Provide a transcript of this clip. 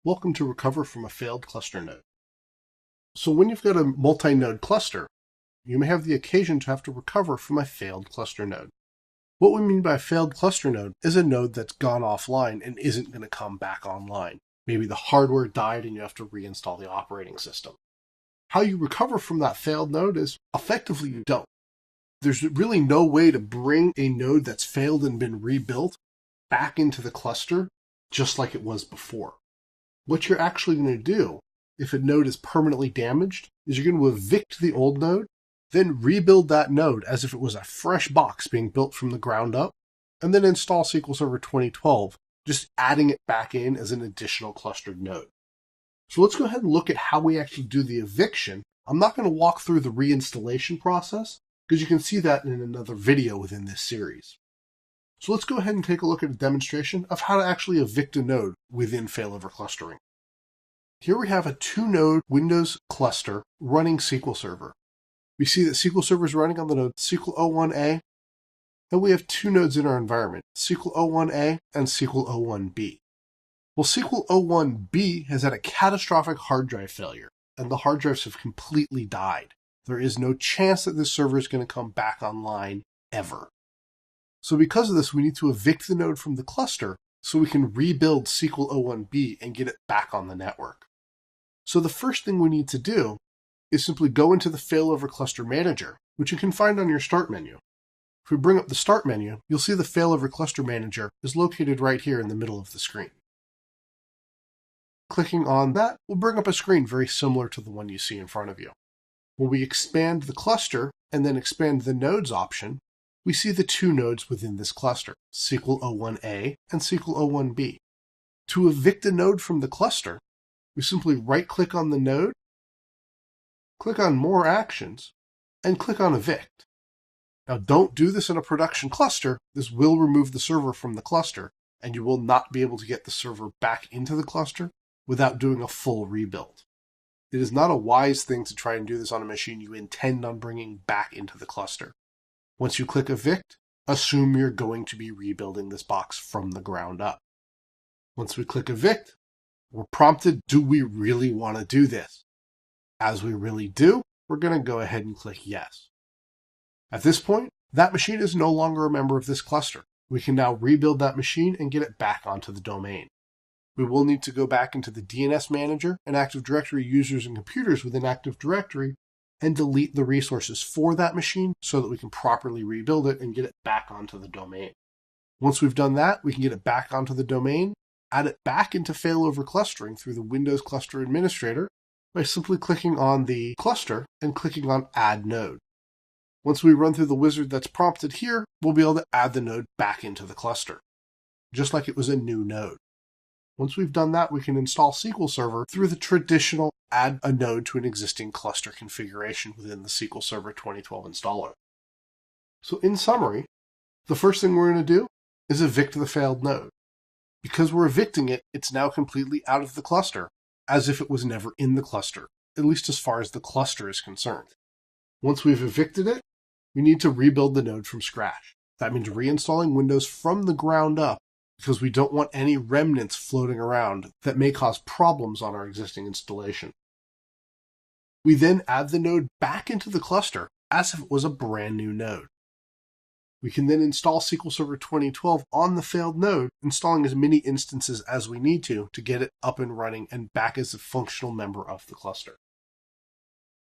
Welcome to Recover from a Failed Cluster Node. So when you've got a multi-node cluster, you may have the occasion to have to recover from a failed cluster node. What we mean by a failed cluster node is a node that's gone offline and isn't going to come back online. Maybe the hardware died and you have to reinstall the operating system. How you recover from that failed node is effectively you don't. There's really no way to bring a node that's failed and been rebuilt back into the cluster just like it was before. What you're actually going to do if a node is permanently damaged is you're going to evict the old node, then rebuild that node as if it was a fresh box being built from the ground up, and then install SQL Server 2012, just adding it back in as an additional clustered node. So let's go ahead and look at how we actually do the eviction. I'm not going to walk through the reinstallation process because you can see that in another video within this series. So let's go ahead and take a look at a demonstration of how to actually evict a node within failover clustering. Here we have a 2-node Windows cluster running SQL Server. We see that SQL Server is running on the node SQL01A, and we have 2 nodes in our environment, SQL01A and SQL01B. Well, SQL01B has had a catastrophic hard drive failure, and the hard drives have completely died. There is no chance that this server is going to come back online ever. So because of this, we need to evict the node from the cluster so we can rebuild SQL01B and get it back on the network. So the first thing we need to do is simply go into the Failover Cluster Manager, which you can find on your Start menu. If we bring up the Start menu, you'll see the Failover Cluster Manager is located right here in the middle of the screen. Clicking on that will bring up a screen very similar to the one you see in front of you. When we expand the cluster and then expand the nodes option, we see the 2 nodes within this cluster, SQL01A and SQL01B. To evict a node from the cluster, we simply right-click on the node, click on More Actions, and click on Evict. Now don't do this in a production cluster. This will remove the server from the cluster, and you will not be able to get the server back into the cluster without doing a full rebuild. It is not a wise thing to try and do this on a machine you intend on bringing back into the cluster. Once you click Evict, assume you're going to be rebuilding this box from the ground up. Once we click Evict, we're prompted, do we really want to do this? As we really do, we're going to go ahead and click Yes. At this point, that machine is no longer a member of this cluster. We can now rebuild that machine and get it back onto the domain. We will need to go back into the DNS Manager and Active Directory users and computers within Active Directory and delete the resources for that machine so that we can properly rebuild it and get it back onto the domain. Once we've done that, we can get it back onto the domain, add it back into failover clustering through the Windows Cluster Administrator by simply clicking on the cluster and clicking on Add Node. Once we run through the wizard that's prompted here, we'll be able to add the node back into the cluster, just like it was a new node. Once we've done that, we can install SQL Server through the traditional add a node to an existing cluster configuration within the SQL Server 2012 installer. So in summary, the first thing we're going to do is evict the failed node. Because we're evicting it, it's now completely out of the cluster, as if it was never in the cluster, at least as far as the cluster is concerned. Once we've evicted it, we need to rebuild the node from scratch. That means reinstalling Windows from the ground up, because we don't want any remnants floating around that may cause problems on our existing installation. We then add the node back into the cluster as if it was a brand new node. We can then install SQL Server 2012 on the failed node, installing as many instances as we need to get it up and running and back as a functional member of the cluster.